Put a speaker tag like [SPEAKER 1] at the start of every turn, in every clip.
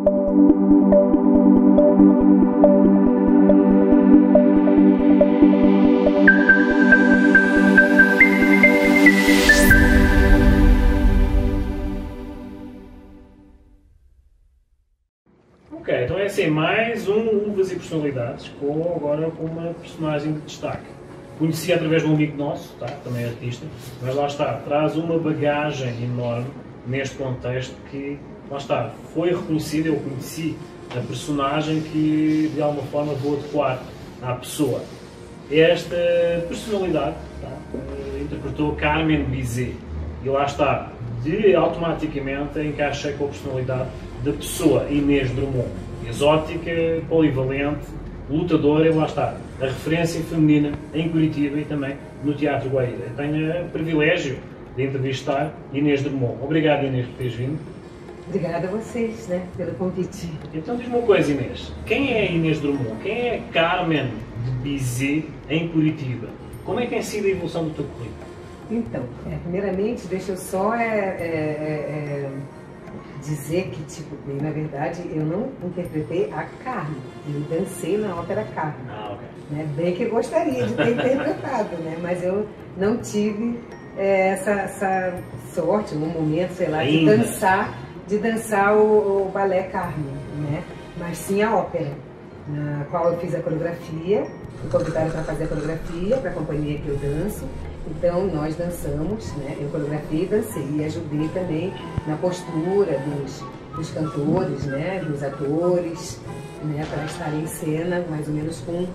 [SPEAKER 1] Ok, então é assim, mais um Uvas e Personalidades, agora com uma personagem de destaque. Conheci através de um amigo nosso, tá? Também é artista, mas lá está, traz uma bagagem enorme neste contexto que, lá está, foi reconhecida, eu conheci a personagem que de alguma forma vou adequar à pessoa. Esta personalidade, tá? Interpretou Carmen Bizet e lá está, automaticamente encaixei com a personalidade da pessoa Inês Drummond, exótica, polivalente, lutadora, e lá está, a referência feminina em Curitiba e também no Teatro Guaíra. Tenho o privilégio de entrevistar Inês Drummond. Obrigado, Inês, por teres vindo.
[SPEAKER 2] Obrigada a vocês, né, pelo convite.
[SPEAKER 1] Então diz-me uma coisa, Inês, quem é Inês Drummond? Quem é Carmen de Bizet em Curitiba? Como é que tem sido a evolução do teu currículo?
[SPEAKER 2] Então, primeiramente, deixa eu só dizer que, tipo, na verdade, eu não interpretei a Carmen, eu dancei na ópera Carmen.
[SPEAKER 1] Ah, ok.
[SPEAKER 2] Né? Bem que eu gostaria de ter interpretado, né? Mas eu não tive essa sorte, um momento, sei lá, de dançar o balé Carmen, né? Mas sim a ópera, na qual eu fiz a coreografia, fui convidada para fazer a coreografia para a companhia que eu danço. Então nós dançamos, né? Eu coreografei e dancei e ajudei também na postura dos cantores, né? Dos atores, né? Para estar em cena, mais ou menos com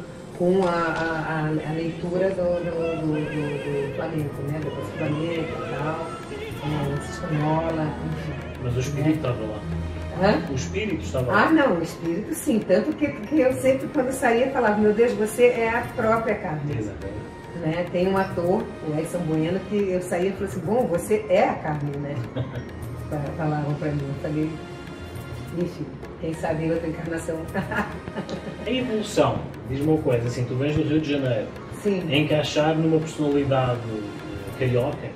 [SPEAKER 2] a leitura do flamenco, né? Do flamenco e tal, espanhola, enfim.
[SPEAKER 1] Mas o espírito estava lá.
[SPEAKER 2] Hã?
[SPEAKER 1] O espírito estava lá.
[SPEAKER 2] Ah, não, o espírito sim. Tanto que eu sempre, quando saía, falava: meu Deus, você é a própria Carmen.
[SPEAKER 1] Exatamente.
[SPEAKER 2] Né? Tem um ator, o Edson Bueno, que eu saía e falei assim: bom, você é a Carmen, né? Falavam pra mim. Eu falei: enfim, quem sabe em outra encarnação.
[SPEAKER 1] A evolução, diz-me uma coisa, assim, tu vens do Rio de Janeiro,
[SPEAKER 2] Sim.
[SPEAKER 1] encaixar numa personalidade carioca,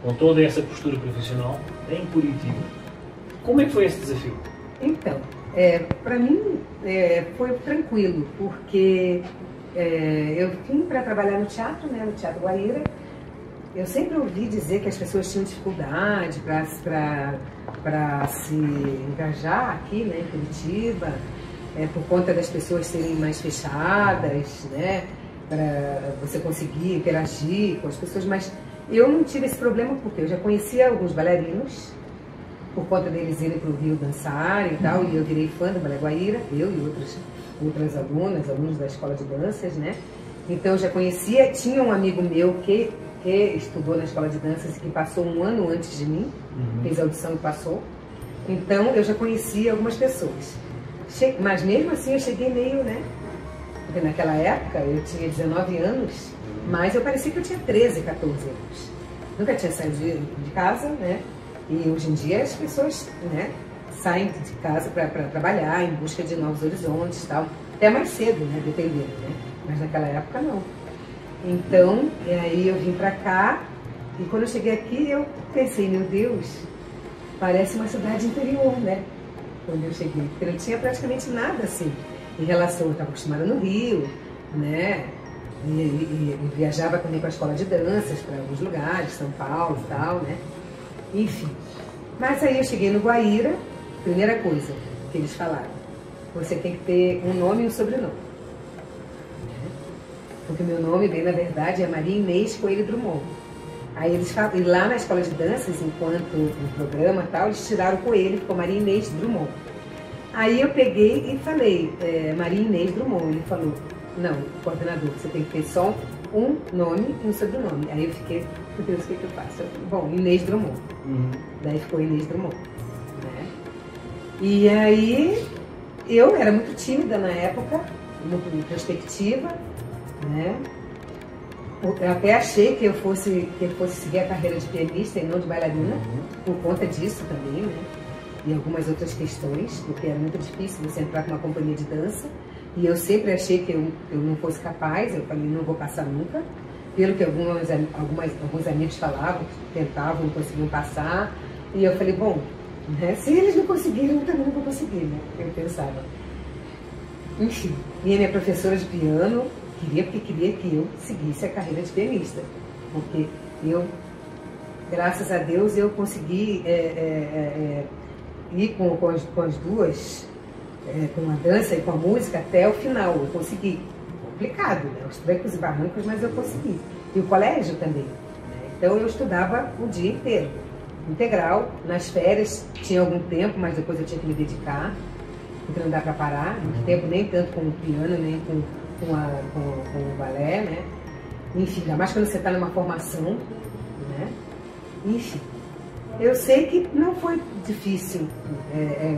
[SPEAKER 1] com toda essa postura profissional, em Curitiba. Como é que foi esse desafio?
[SPEAKER 2] Então, para mim foi tranquilo, porque eu vim para trabalhar no teatro, né, no Teatro Guaíra. Eu sempre ouvi dizer que as pessoas tinham dificuldade para se engajar aqui, né, em Curitiba, por conta das pessoas serem mais fechadas, né, para você conseguir interagir com as pessoas. Mas eu não tive esse problema porque eu já conhecia alguns bailarinos, por conta deles irem para o Rio dançar e tal, e eu virei fã do Balé Guaíra, eu e outras alunos da escola de danças, né? Então eu já conhecia, tinha um amigo meu que estudou na escola de danças e que passou um ano antes de mim, fez a audição e passou. Então eu já conhecia algumas pessoas. Mas mesmo assim eu cheguei meio, né? Porque naquela época eu tinha 19 anos, mas eu parecia que eu tinha 13, 14 anos. Nunca tinha saído de casa, né? E hoje em dia as pessoas, né, saem de casa para trabalhar em busca de novos horizontes e tal. Até mais cedo, né, dependendo, né? Mas naquela época não. Então, aí eu vim para cá e quando eu cheguei aqui eu pensei: meu Deus, parece uma cidade interior, né? Quando eu cheguei, porque não tinha praticamente nada assim em relação, eu estava acostumada no Rio, né? E viajava também com a escola de danças para alguns lugares, São Paulo e tal, né? Enfim. Mas aí eu cheguei no Guaíra, primeira coisa que eles falaram: você tem que ter um nome e um sobrenome. Porque meu nome, bem na verdade, é Maria Inês Coelho Drummond. Aí eles falam, e lá na escola de danças, enquanto no programa e tal, eles tiraram o Coelho, ficou Maria Inês Drummond. Aí eu peguei e falei: Maria Inês Drummond. Ele falou: não, coordenador, você tem que ter só um nome e um sobrenome. Aí eu fiquei: meu Deus, o que eu faço? Eu falei: bom, Inês Drummond. Daí ficou Inês Drummond, né? E aí eu era muito tímida na época, muito introspectiva, né? Eu até achei que eu fosse seguir a carreira de pianista e não de bailarina, por conta disso também, né? E algumas outras questões, porque era muito difícil você entrar com uma companhia de dança. E eu sempre achei que eu não fosse capaz, eu falei: não vou passar nunca. Pelo que alguns amigos falavam, que tentavam, não conseguiam passar. E eu falei: bom, né, se eles não conseguiram, eu também não vou conseguir, né? Eu pensava. Enfim, e a minha professora de piano queria que eu seguisse a carreira de pianista. Porque eu, graças a Deus, eu consegui ir com as duas, com a dança e com a música até o final. Eu consegui. Complicado, né? Os trancos e barrancos, mas eu consegui. E o colégio também. Né? Então eu estudava o dia inteiro, integral. Nas férias tinha algum tempo, mas depois eu tinha que me dedicar, porque não dá para parar. Muito tempo, nem tanto com o piano, nem com o balé, né? Enfim, ainda mais quando você está numa formação, né? Enfim, eu sei que não foi difícil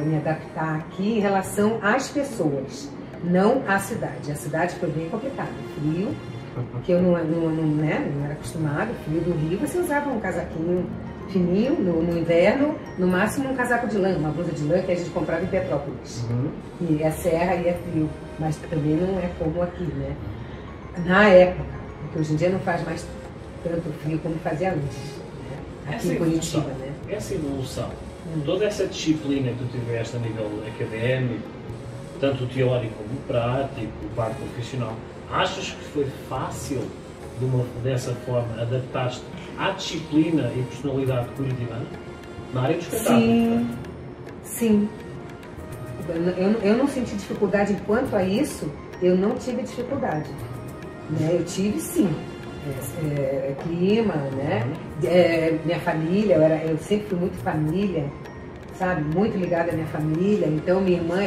[SPEAKER 2] me adaptar aqui em relação às pessoas, não à cidade. A cidade foi bem complicada, frio, que eu não era acostumada, frio do Rio, você usava um casaquinho fininho no inverno, no máximo um casaco de lã, uma blusa de lã que a gente comprava em Petrópolis. E é serra e é frio, mas também não é como aqui, né? Na época, porque hoje em dia não faz mais tanto frio como fazia antes, né? Aqui em Curitiba, né?
[SPEAKER 1] Essa evolução, toda essa disciplina que tu tiveste a nível académico, tanto teórico como prático, parte profissional, achas que foi fácil, dessa forma, adaptar-te à disciplina e personalidade curitibana? Na área do espetáculo?
[SPEAKER 2] Sim, sim. Eu não senti dificuldade enquanto a isso, eu não tive dificuldade. Né? Eu tive sim. Clima, né? Minha família, eu sempre fui muito família, sabe? Muito ligada à minha família. Então minha irmã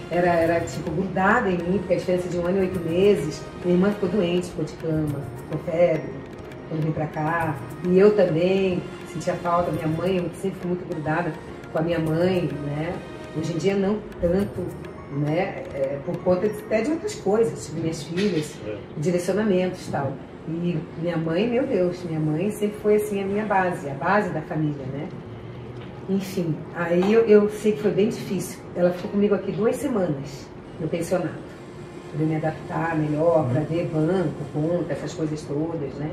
[SPEAKER 2] era tipo grudada em mim, porque a diferença de 1 ano e 8 meses. Minha irmã ficou doente, ficou de cama, com febre, quando vim pra cá. E eu também sentia falta. Minha mãe, eu sempre fui muito grudada com a minha mãe, né? Hoje em dia não tanto, né? Por conta até de outras coisas, de minhas filhas, direcionamentos e tal. E minha mãe, meu Deus, minha mãe sempre foi assim a minha base, a base da família, né? Enfim, aí eu sei que foi bem difícil. Ela ficou comigo aqui 2 semanas no pensionato, para eu me adaptar melhor, para ver banco, conta, essas coisas todas, né?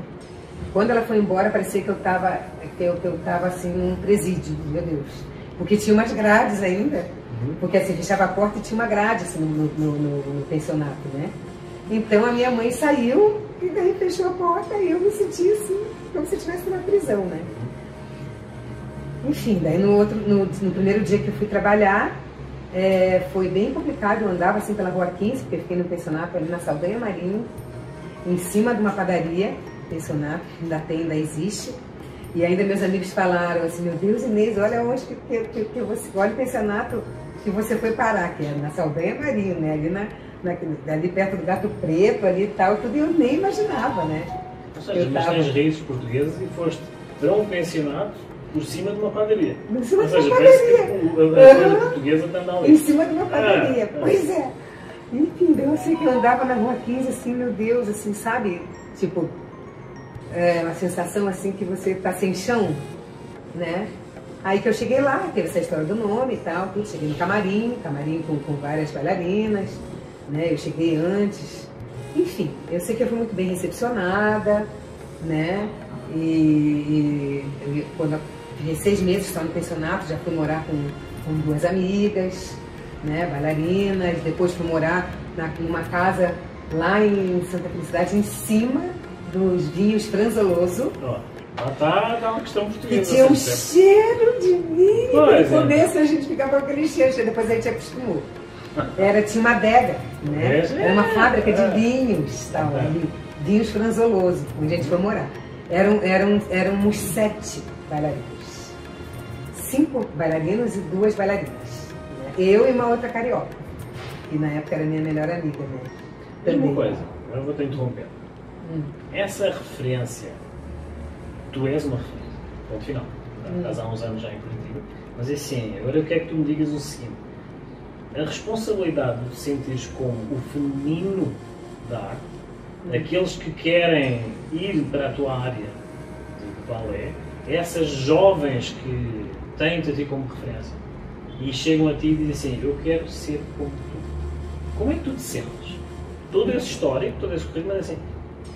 [SPEAKER 2] Quando ela foi embora, parecia que eu tava assim num presídio, meu Deus. Porque tinha umas grades ainda, porque assim, fechava a porta e tinha uma grade assim, no pensionato, né? Então a minha mãe saiu e daí fechou a porta e eu me senti assim, como se estivesse na prisão, né? Enfim, daí no primeiro dia que eu fui trabalhar, foi bem complicado. Eu andava assim pela Rua 15, porque eu fiquei no pensionato ali na Saldanha Marinho, em cima de uma padaria, pensionato, ainda existe. E ainda meus amigos falaram assim, meu Deus, Inês, olha onde que você, olha o pensionato que você foi parar, que era na Saldanha Marinho, né? Ali perto do Gato Preto, ali e tal, tudo, eu nem imaginava, né?
[SPEAKER 1] Ou seja, mas tens raízes portuguesas e foste para um pensionato por cima de uma padaria.
[SPEAKER 2] Em cima de uma
[SPEAKER 1] padaria.
[SPEAKER 2] padaria.
[SPEAKER 1] A coisa portuguesa está ali.
[SPEAKER 2] Em cima de uma padaria, pois é. Enfim, eu sei que eu andava na Rua 15, assim, meu Deus, assim, sabe? Tipo, uma sensação assim que você tá sem chão, né? Aí que eu cheguei lá, teve essa história do nome e tal, tudo. Cheguei no camarim com várias bailarinas, né? Eu cheguei antes. Enfim, eu sei que eu fui muito bem recepcionada, né? E quando eu fiquei 6 meses só no pensionato, já fui morar com 2 amigas, né? Bailarinas. Depois fui morar numa casa lá em Santa Felicidade, em cima dos vinhos Franzoloso.
[SPEAKER 1] Tá uma questão portuguesa.
[SPEAKER 2] E tinha um cheiro de vinho.
[SPEAKER 1] Pois
[SPEAKER 2] no começo a gente ficava com aquele cheiro, depois a gente acostumou. Tinha uma adega, né? Era uma fábrica de vinhos, tal, ali, vinhos Franzoloso, onde a gente foi morar. Éramos 7 bailarinos. 5 bailarinos e 2 bailarinas. Né? Eu e uma outra carioca, que na época era minha melhor amiga, né?
[SPEAKER 1] Também. Uma coisa, agora vou te interromper. Essa referência, tu és uma referência, ponto final. Estás há uns anos já em Curitiba, mas assim, agora eu quero que tu me digas o seguinte: a responsabilidade de te sentires como o feminino da arte, daqueles que querem ir para a tua área de balé, essas jovens que têm-te a ti como referência e chegam a ti e dizem assim, eu quero ser como tu. Como é que tu te sentes? Todo esse histórico, todo esse currículo, mas assim,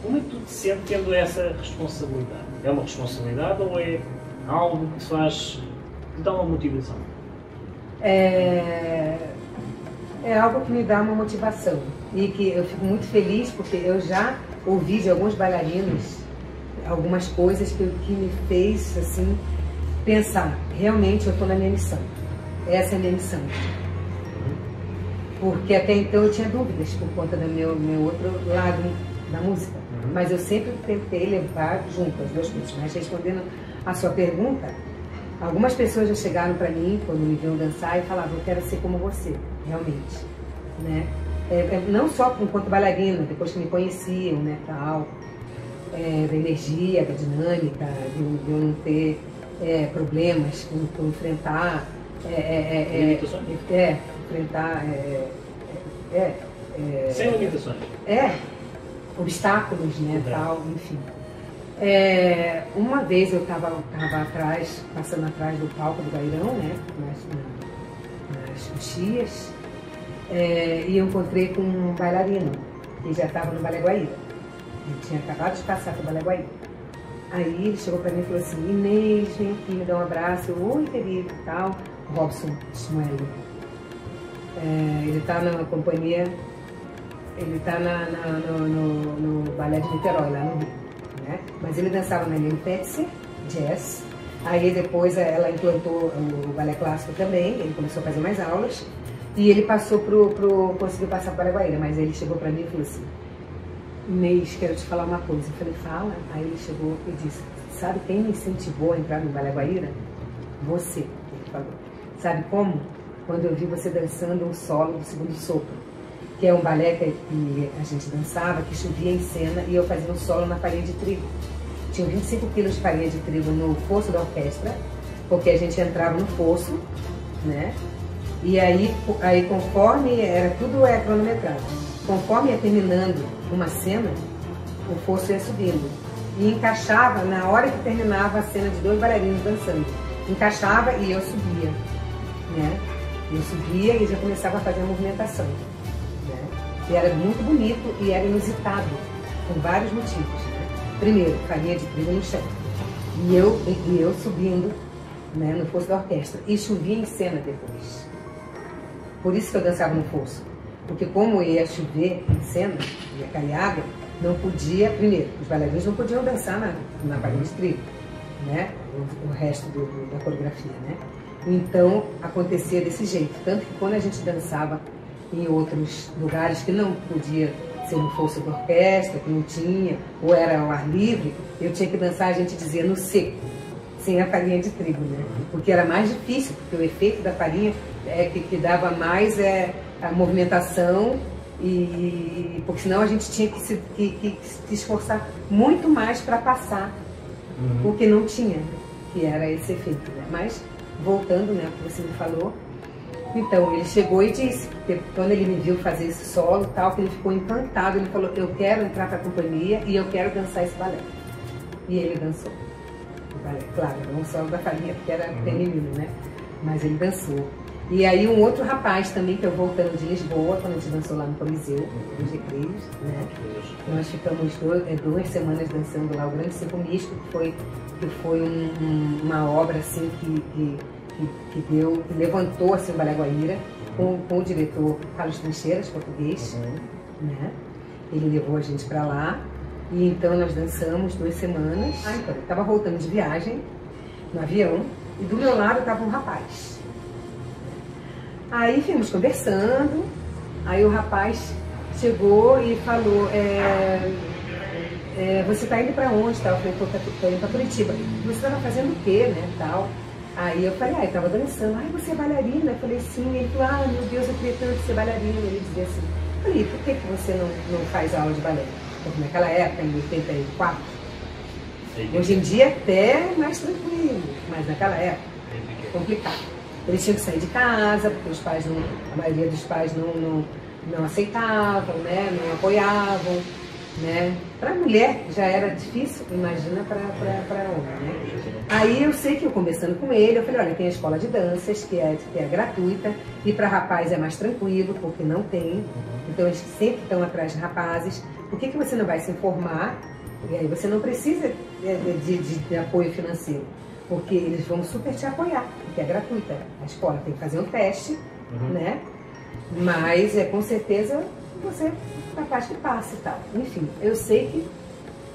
[SPEAKER 1] como é que tu te sentes tendo essa responsabilidade? É uma responsabilidade ou é algo que te faz, que te dá uma motivação?
[SPEAKER 2] é algo que me dá uma motivação e que eu fico muito feliz porque eu já ouvi de alguns bailarinos algumas coisas que me fez assim pensar, realmente eu estou na minha missão, essa é a minha missão. Porque até então eu tinha dúvidas por conta do meu outro lado da música, mas eu sempre tentei levar junto as duas coisas. Mas respondendo a sua pergunta, algumas pessoas já chegaram para mim quando me viam dançar e falavam, eu quero ser como você, realmente, né? Não só enquanto bailarina, depois que me conheciam, né, tal, da energia, da dinâmica, de eu não ter problemas com enfrentar,
[SPEAKER 1] sem limitações.
[SPEAKER 2] Obstáculos, né, tal, enfim. Uma vez eu estava atrás, passando atrás do palco do Gairão, né, nas coxias, e eu encontrei com um bailarino que já estava no Balé Guaíra. Ele tinha acabado de passar para o Balé Guaíra. Aí ele chegou para mim e falou assim, Inês, vem aqui, me dá um abraço. Eu, oi, querido, tal. Robson Schmuel. Ele está na companhia, ele está no Balé de Niterói, lá no Rio, né? Mas ele dançava na Helene Petzer, jazz. Aí depois ela implantou o balé clássico também, ele começou a fazer mais aulas. E ele passou conseguiu passar para o Balé Guaíra, mas ele chegou para mim e falou assim, Inês, quero te falar uma coisa. Eu falei, fala. Aí ele chegou e disse, sabe quem me incentivou a entrar no Balé Guaíra? Você, ele falou. Sabe como? Quando eu vi você dançando um solo do Segundo Sopro, que é um balé que a gente dançava, que chovia em cena, e eu fazia um solo na farinha de trigo. Tinha 25 quilos de farinha de trigo no fosso da orquestra, porque a gente entrava no fosso, né? E aí conforme tudo cronometrado, conforme ia terminando uma cena, o fosso ia subindo. E encaixava, na hora que terminava a cena de 2 bailarinos dançando, encaixava e eu subia, né? Eu subia e já começava a fazer a movimentação, né? E era muito bonito e era inusitado, por vários motivos, né? Primeiro, farinha de trigo no chão. E eu subindo, né, no fosso da orquestra. E chovia em cena depois. Por isso que eu dançava no fosso. Porque como ia chover em cena, ia cair água, não podia, primeiro, os bailarinos não podiam dançar na farinha de trigo, né? O resto da coreografia, né? Então, acontecia desse jeito. Tanto que quando a gente dançava em outros lugares que não podia ser no fosso da orquestra, que não tinha, ou era ao ar livre, eu tinha que dançar, a gente dizia, no seco, sem a farinha de trigo, né? Porque era mais difícil, porque o efeito da farinha que dava mais a movimentação, porque senão a gente tinha que se esforçar muito mais para passar o que não tinha, que era esse efeito, né? Mas, voltando, né, ao que você me falou, então ele chegou e disse, porque quando ele me viu fazer esse solo tal, que ele ficou encantado, ele falou, eu quero entrar para a companhia e eu quero dançar esse balé. E ele dançou o balé, claro, não o solo da farinha, porque era feminino, né? Mas ele dançou. E aí um outro rapaz também, que eu voltando de Lisboa, quando a gente dançou lá no Coliseu, nos Recreios, né? Nós ficamos 2 semanas dançando lá o Grande Circo Místico, que foi uma obra assim que levantou assim, o Balé Guaíra, com o diretor Carlos Trincheiras, português, né? Ele levou a gente para lá, e então nós dançamos 2 semanas. Então, eu estava voltando de viagem, no avião, e do meu lado estava um rapaz. Aí fomos conversando, aí o rapaz chegou e falou, você está indo para onde? Tal? Eu falei, estou indo para Curitiba. Você estava fazendo o quê, né, tal? Aí eu falei, eu estava dançando. Você é bailarina? Eu falei, sim. Ele falou, meu Deus, eu queria tanto ser bailarina. Ele dizia assim, eu falei, por que você não faz aula de balé? Porque naquela época, em 84, hoje em dia até mais tranquilo, mas naquela época, complicado. Eles tinham que sair de casa, porque a maioria dos pais não aceitavam, né? Não apoiavam, né? Para mulher já era difícil, imagina para homem, né? Aí eu sei que eu conversando com ele, eu falei, olha, tem a escola de danças, que é gratuita, e para rapaz é mais tranquilo, porque não tem, então eles sempre estão atrás de rapazes. Por que você não vai se informar? E aí você não precisa de apoio financeiro, porque eles vão super te apoiar, porque é gratuita. A escola tem que fazer um teste, né? Mas com certeza você é capaz que passe e tal. Enfim, eu sei que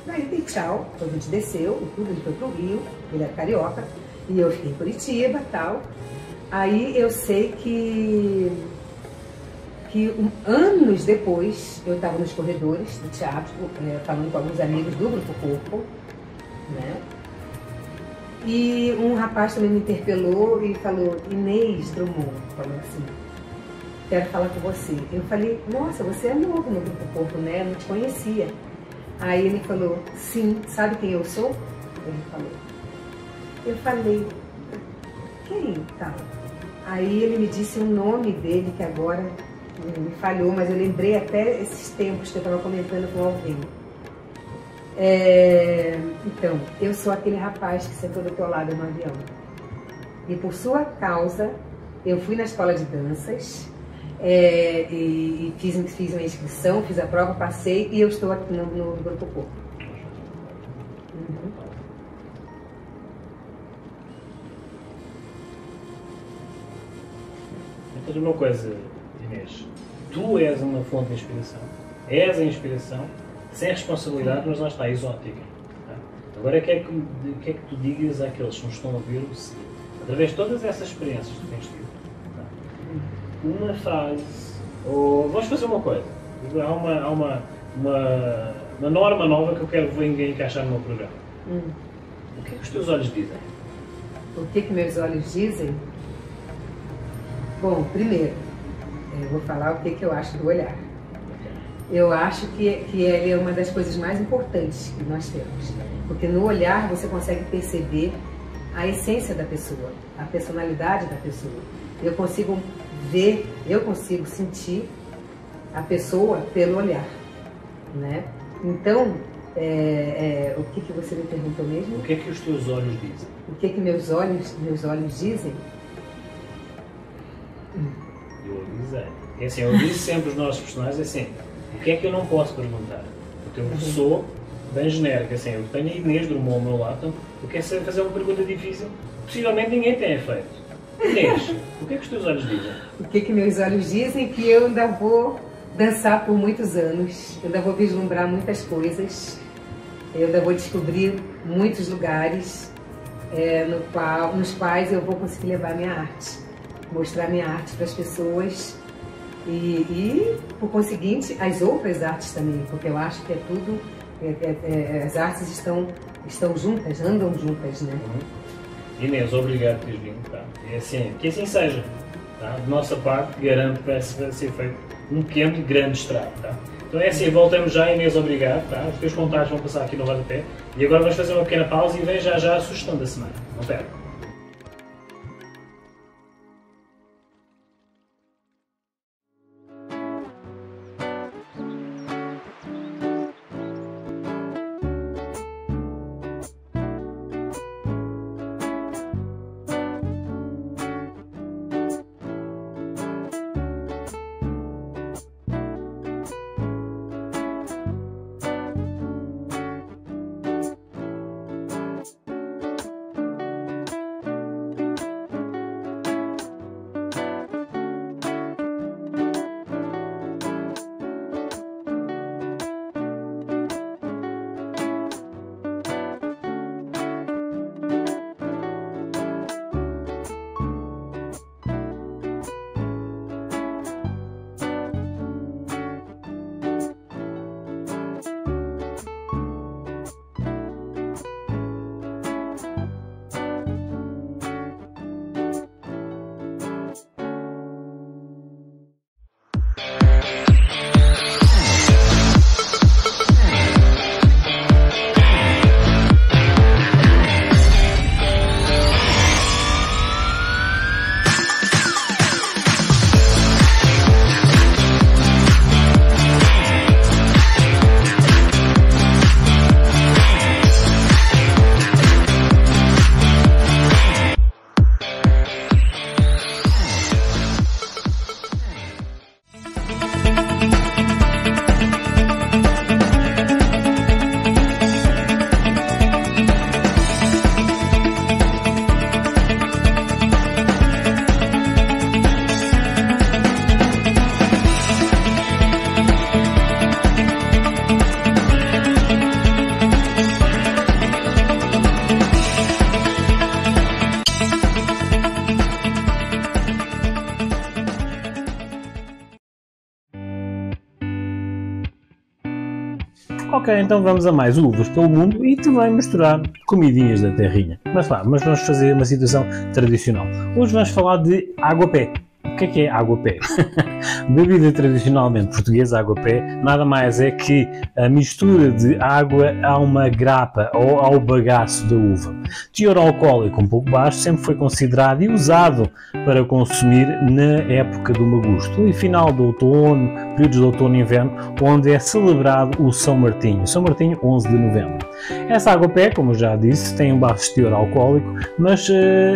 [SPEAKER 2] daí dei tchau, a gente desceu e tudo, ele foi pro Rio, ele era carioca, e eu fiquei em Curitiba e tal. Aí eu sei que anos depois eu estava nos corredores do teatro, falando com alguns amigos do Grupo Corpo, né? E um rapaz também me interpelou e falou, Inês Drummond, falou assim, quero falar com você. Eu falei, nossa, você é novo no Grupo Corpo, né? Eu não te conhecia. Aí ele falou, sim, sabe quem eu sou? Ele falou. Eu falei, quem tal? Aí ele me disse o nome dele, que agora me falhou, mas eu lembrei até esses tempos que eu estava comentando com alguém. Então, eu sou aquele rapaz que sentou do teu lado no avião. E por sua causa, eu fui na escola de danças, e fiz uma inscrição, fiz a prova, passei e eu estou aqui no Grupo Corpo. Uhum.
[SPEAKER 1] Então, uma coisa, Inês, tu és uma fonte de inspiração, és a inspiração, sem responsabilidade, mas lá está, exótica. Tá? Agora, quer que tu digas àqueles que nos estão a ver o seguinte, através de todas essas experiências que tu tens tido, tá? Uma frase, ou vamos fazer uma coisa, há uma norma nova que eu quero encaixar no meu programa. O que é que os teus olhos dizem?
[SPEAKER 2] O que meus olhos dizem? Bom, primeiro, eu vou falar o que eu acho do olhar. Eu acho que ele é uma das coisas mais importantes que nós temos. Porque no olhar você consegue perceber a essência da pessoa, a personalidade da pessoa. Eu consigo ver, eu consigo sentir a pessoa pelo olhar, né? Então, o que você me perguntou mesmo?
[SPEAKER 1] O que é que os teus olhos dizem?
[SPEAKER 2] O que meus olhos dizem?
[SPEAKER 1] Eu avisei. É assim, eu disse sempre os nossos personagens assim, o que é que eu não posso perguntar? Porque eu sou bem genérico, assim, eu tenho a Inês Drummond ao meu lado, então eu quero fazer uma pergunta difícil, possivelmente ninguém tenha feito. Inês, o que é que os teus olhos dizem?
[SPEAKER 2] O que meus olhos dizem? Que eu ainda vou dançar por muitos anos, eu ainda vou vislumbrar muitas coisas, eu ainda vou descobrir muitos lugares nos quais eu vou conseguir levar minha arte, mostrar minha arte para as pessoas e, por conseguinte, as outras artes também, porque eu acho que tudo, as artes estão juntas, andam juntas, né?
[SPEAKER 1] Inês, obrigado por teres vindo, tá? É assim, que assim seja, tá? De nossa parte, garanto que vai ser feito um pequeno e grande estrago, tá? Então é assim, voltamos já, Inês, obrigado, tá? Os teus contatos vão passar aqui no rodapé e agora vamos fazer uma pequena pausa e vem já a sugestão da semana, não perca. Ok, então vamos a mais uvas pelo mundo e também misturar comidinhas da terrinha. Mas vamos fazer uma situação tradicional. Hoje vamos falar de água-pé. O que é água-pé? Bebida tradicionalmente portuguesa, água-pé, nada mais é que a mistura de água a uma grapa ou ao bagaço da uva. Teor alcoólico um pouco baixo, sempre foi considerado e usado para consumir na época do magusto, e final do outono, períodos de outono e inverno, onde é celebrado o São Martinho. São Martinho, 11 de novembro. Essa água-pé, como eu já disse, tem um baixo teor alcoólico, mas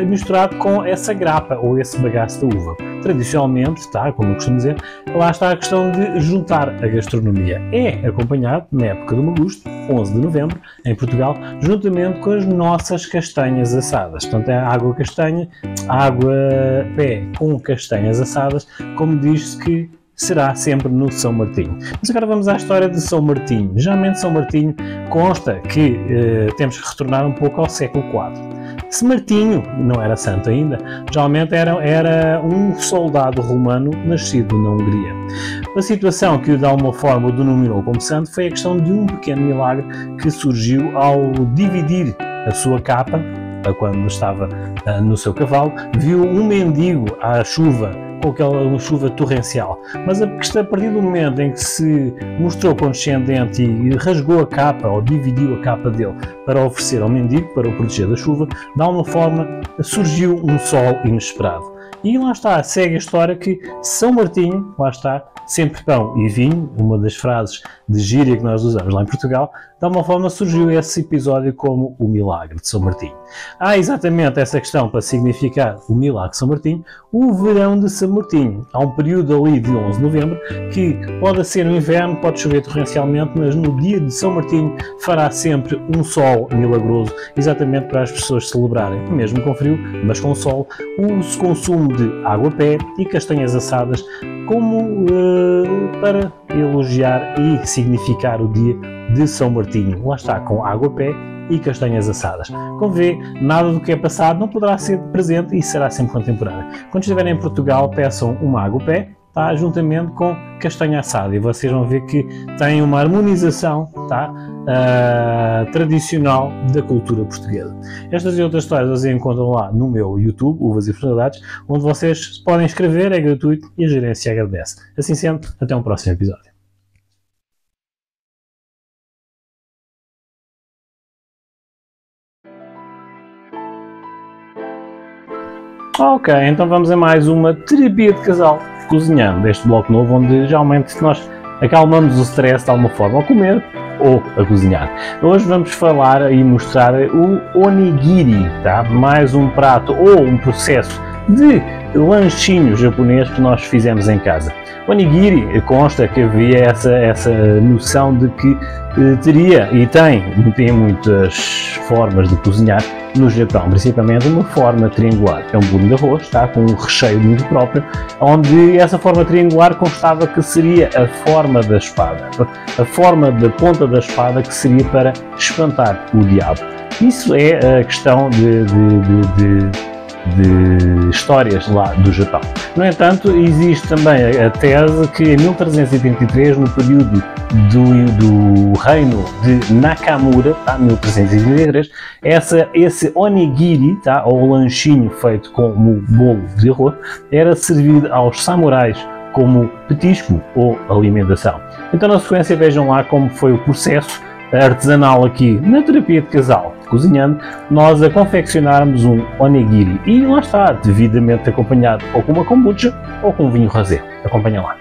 [SPEAKER 1] misturado com essa grapa ou esse bagaço da uva. Tradicionalmente, como eu costumo dizer, lá está a questão de juntar a gastronomia. É acompanhado, na época do magusto, 11 de novembro, em Portugal, juntamente com as nossas castanhas assadas. Portanto, é água castanha, água-pé com castanhas assadas, como diz-se que será sempre no São Martinho. Mas agora vamos à história de São Martinho. Geralmente São Martinho consta que temos que retornar um pouco ao século IV. Se Martinho não era santo ainda, geralmente era um soldado romano nascido na Hungria. A situação que de alguma forma o denominou como santo foi a questão de um pequeno milagre que surgiu ao dividir a sua capa, quando estava no seu cavalo, viu um mendigo à chuva, com aquela chuva torrencial. Mas a partir do momento em que se mostrou condescendente e rasgou a capa ou dividiu a capa dele para oferecer ao mendigo, para o proteger da chuva, de alguma forma surgiu um sol inesperado. E lá está, segue a história que São Martinho, lá está, sempre pão e vinho, uma das frases de gíria que nós usamos lá em Portugal, de alguma forma surgiu esse episódio como o milagre de São Martinho. Há exatamente essa questão para significar o milagre de São Martinho, o verão de São Martinho. Há um período ali de 11 de novembro que pode ser no inverno, pode chover torrencialmente, mas no dia de São Martinho fará sempre um sol milagroso, exatamente para as pessoas celebrarem, mesmo com frio, mas com sol, o consumo de água-pé e castanhas assadas como para elogiar e significar o dia de São Martinho. Lá está, com água-pé e castanhas assadas. Como vê, nada do que é passado não poderá ser presente e será sempre contemporâneo. Quando estiverem em Portugal, peçam uma água-pé, juntamente com castanha assada, e vocês vão ver que tem uma harmonização tradicional da cultura portuguesa. Estas e outras histórias vocês encontram lá no meu YouTube, Uvas e Personalidades, onde vocês podem escrever, é gratuito e a gerência agradece. Assim sendo, até um próximo episódio. Ok, então vamos a mais uma terapia de casal cozinhando, este bloco novo onde geralmente nós acalmamos o stress de alguma forma ao comer ou a cozinhar. Hoje vamos falar e mostrar o onigiri, mais um prato ou um processo de lanchinho japonês que nós fizemos em casa. O onigiri consta que havia essa noção de que teria e tem muitas formas de cozinhar no Japão, principalmente uma forma triangular. É um bolinho de arroz, com um recheio muito próprio, onde essa forma triangular constava que seria a forma da espada, a forma da ponta da espada que seria para espantar o diabo. Isso é a questão de histórias lá do Japão. No entanto, existe também a tese que em 1383, no período do reino de Nakamura, 1383, esse onigiri, ou lanchinho feito com o bolo de arroz, era servido aos samurais como petisco ou alimentação. Então, na sequência, vejam lá como foi o processo artesanal aqui na terapia de casal, cozinhando, nós a confeccionarmos um onigiri. E lá está, devidamente acompanhado ou com uma kombucha ou com vinho rosé. Acompanha lá.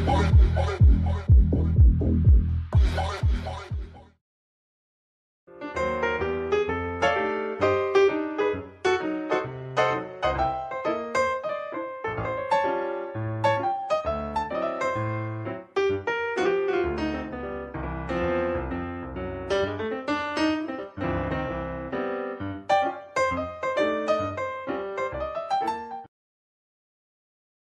[SPEAKER 3] All